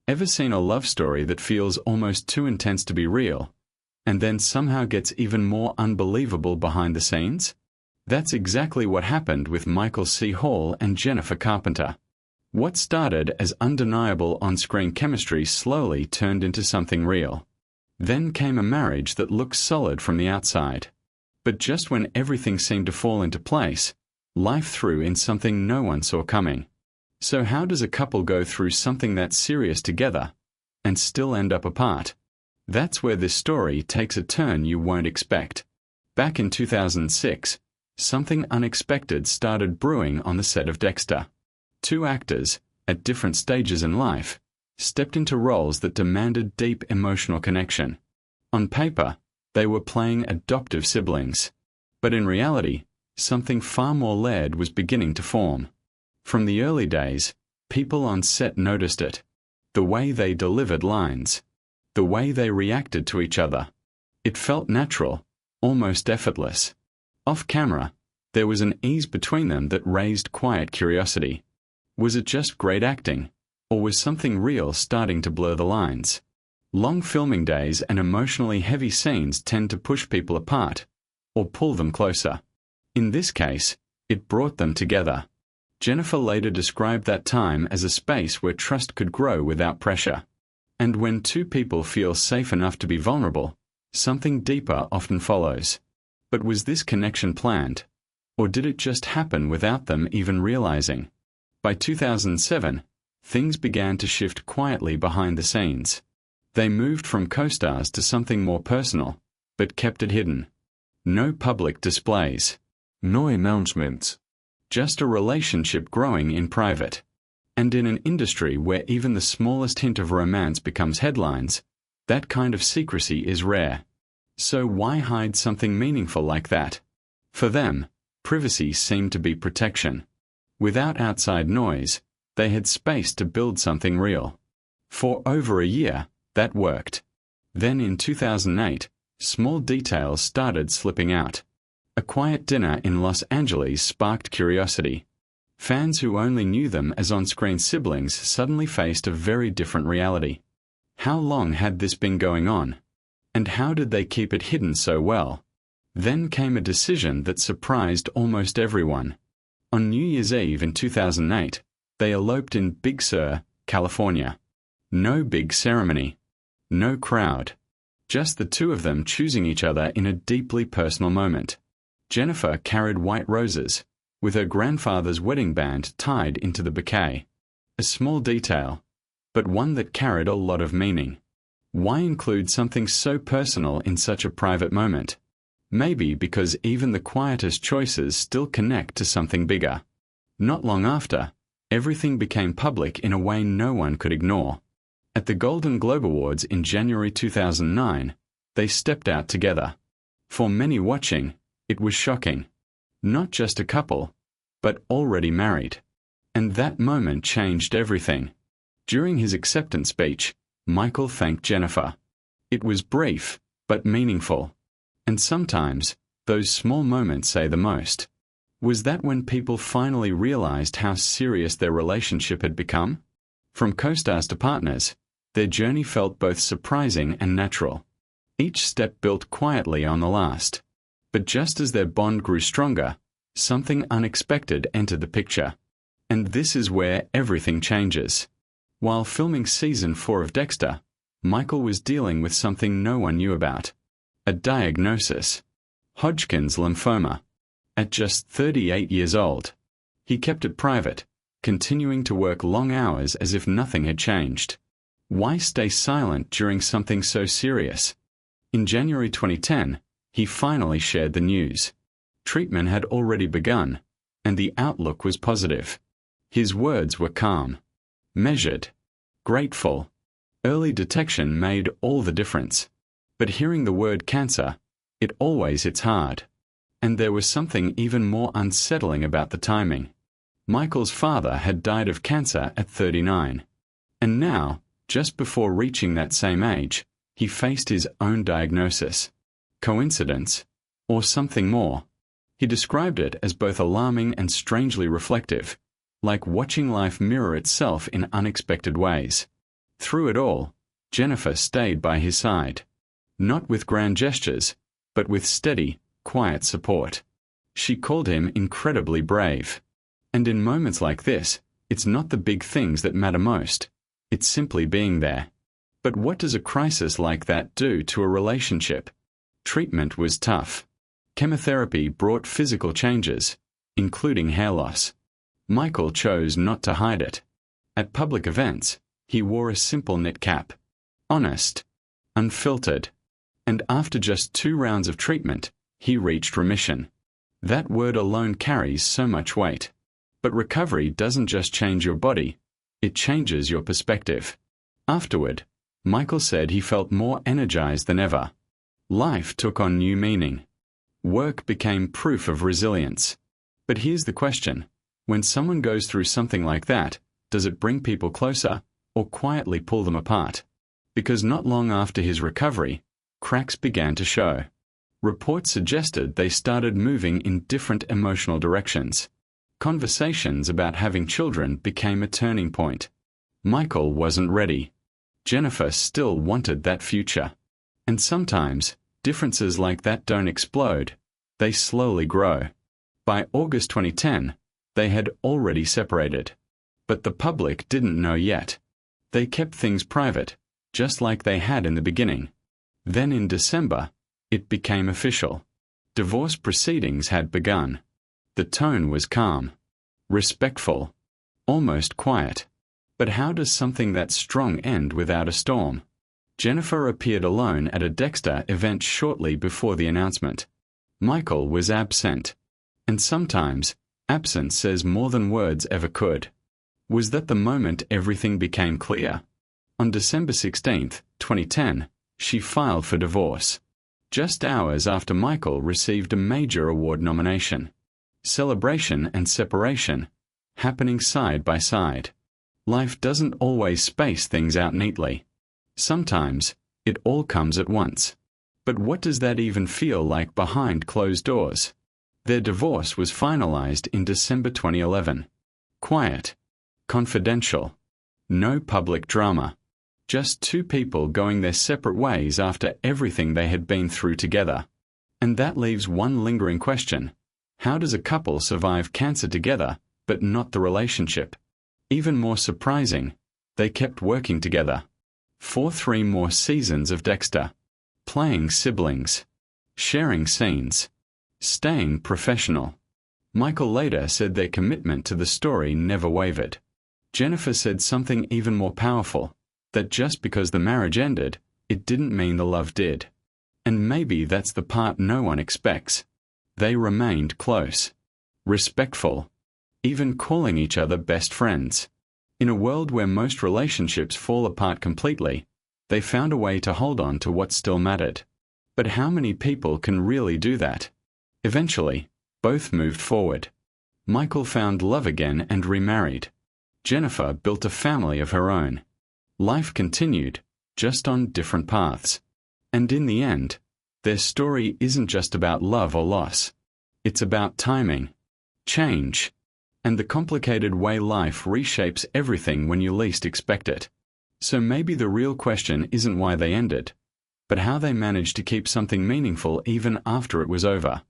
Ever seen a love story that feels almost too intense to be real, and then somehow gets even more unbelievable behind the scenes? That's exactly what happened with Michael C. Hall and Jennifer Carpenter. What started as undeniable on-screen chemistry slowly turned into something real. Then came a marriage that looked solid from the outside. But just when everything seemed to fall into place, life threw in something no one saw coming. So how does a couple go through something that serious together and still end up apart? That's where this story takes a turn you won't expect. Back in 2006, something unexpected started brewing on the set of Dexter. Two actors, at different stages in life, stepped into roles that demanded deep emotional connection. On paper, they were playing adoptive siblings. But in reality, something far more layered was beginning to form. From the early days, people on set noticed it. The way they delivered lines. The way they reacted to each other. It felt natural, almost effortless. Off camera, there was an ease between them that raised quiet curiosity. Was it just great acting, or was something real starting to blur the lines? Long filming days and emotionally heavy scenes tend to push people apart, or pull them closer. In this case, it brought them together. Jennifer later described that time as a space where trust could grow without pressure. And when two people feel safe enough to be vulnerable, something deeper often follows. But was this connection planned? Or did it just happen without them even realizing? By 2007, things began to shift quietly behind the scenes. They moved from co-stars to something more personal, but kept it hidden. No public displays. No announcements. Just a relationship growing in private. And in an industry where even the smallest hint of romance becomes headlines, that kind of secrecy is rare. So why hide something meaningful like that? For them, privacy seemed to be protection. Without outside noise, they had space to build something real. For over a year, that worked. Then in 2008, small details started slipping out. A quiet dinner in Los Angeles sparked curiosity. Fans who only knew them as on-screen siblings suddenly faced a very different reality. How long had this been going on? And how did they keep it hidden so well? Then came a decision that surprised almost everyone. On New Year's Eve in 2008, they eloped in Big Sur, California. No big ceremony. No crowd. Just the two of them choosing each other in a deeply personal moment. Jennifer carried white roses, with her grandfather's wedding band tied into the bouquet. A small detail, but one that carried a lot of meaning. Why include something so personal in such a private moment? Maybe because even the quietest choices still connect to something bigger. Not long after, everything became public in a way no one could ignore. At the Golden Globe Awards in January 2009, they stepped out together. For many watching, it was shocking. Not just a couple, but already married. And that moment changed everything. During his acceptance speech, Michael thanked Jennifer. It was brief, but meaningful. And sometimes, those small moments say the most. Was that when people finally realized how serious their relationship had become? From co-stars to partners, their journey felt both surprising and natural. Each step built quietly on the last. But just as their bond grew stronger, something unexpected entered the picture. And this is where everything changes. While filming season 4 of Dexter, Michael was dealing with something no one knew about. A diagnosis. Hodgkin's lymphoma. At just 38 years old. He kept it private, continuing to work long hours as if nothing had changed. Why stay silent during something so serious? In January 2010, he finally shared the news. Treatment had already begun, and the outlook was positive. His words were calm, measured, grateful. Early detection made all the difference. But hearing the word cancer, it always hits hard. And there was something even more unsettling about the timing. Michael's father had died of cancer at 39. And now, just before reaching that same age, he faced his own diagnosis. Coincidence? Or something more? He described it as both alarming and strangely reflective, like watching life mirror itself in unexpected ways. Through it all, Jennifer stayed by his side. Not with grand gestures, but with steady, quiet support. She called him incredibly brave. And in moments like this, it's not the big things that matter most. It's simply being there. But what does a crisis like that do to a relationship? Treatment was tough. Chemotherapy brought physical changes, including hair loss. Michael chose not to hide it. At public events, he wore a simple knit cap. Honest. Unfiltered. And after just 2 rounds of treatment, he reached remission. That word alone carries so much weight. But recovery doesn't just change your body, it changes your perspective. Afterward, Michael said he felt more energized than ever. Life took on new meaning. Work became proof of resilience. But here's the question. When someone goes through something like that, does it bring people closer, or quietly pull them apart? Because not long after his recovery, cracks began to show. Reports suggested they started moving in different emotional directions. Conversations about having children became a turning point. Michael wasn't ready. Jennifer still wanted that future. And sometimes, differences like that don't explode. They slowly grow. By August 2010, they had already separated. But the public didn't know yet. They kept things private, just like they had in the beginning. Then in December, it became official. Divorce proceedings had begun. The tone was calm, respectful, almost quiet. But how does something that strong end without a storm? Jennifer appeared alone at a Dexter event shortly before the announcement. Michael was absent. And sometimes, absence says more than words ever could. Was that the moment everything became clear? On December 16, 2010, she filed for divorce. Just hours after Michael received a major award nomination. Celebration and separation, happening side by side. Life doesn't always space things out neatly. Sometimes, it all comes at once. But what does that even feel like behind closed doors? Their divorce was finalized in December 2011. Quiet. Confidential. No public drama. Just 2 people going their separate ways after everything they had been through together. And that leaves one lingering question. How does a couple survive cancer together, but not the relationship? Even more surprising, they kept working together. For 3 more seasons of Dexter. Playing siblings. Sharing scenes. Staying professional. Michael later said their commitment to the story never wavered. Jennifer said something even more powerful, that just because the marriage ended, it didn't mean the love did. And maybe that's the part no one expects. They remained close. Respectful. Even calling each other best friends. In a world where most relationships fall apart completely, they found a way to hold on to what still mattered. But how many people can really do that? Eventually, both moved forward. Michael found love again and remarried. Jennifer built a family of her own. Life continued, just on different paths. And in the end, their story isn't just about love or loss. It's about timing, change, and the complicated way life reshapes everything when you least expect it. So maybe the real question isn't why they ended, but how they managed to keep something meaningful even after it was over.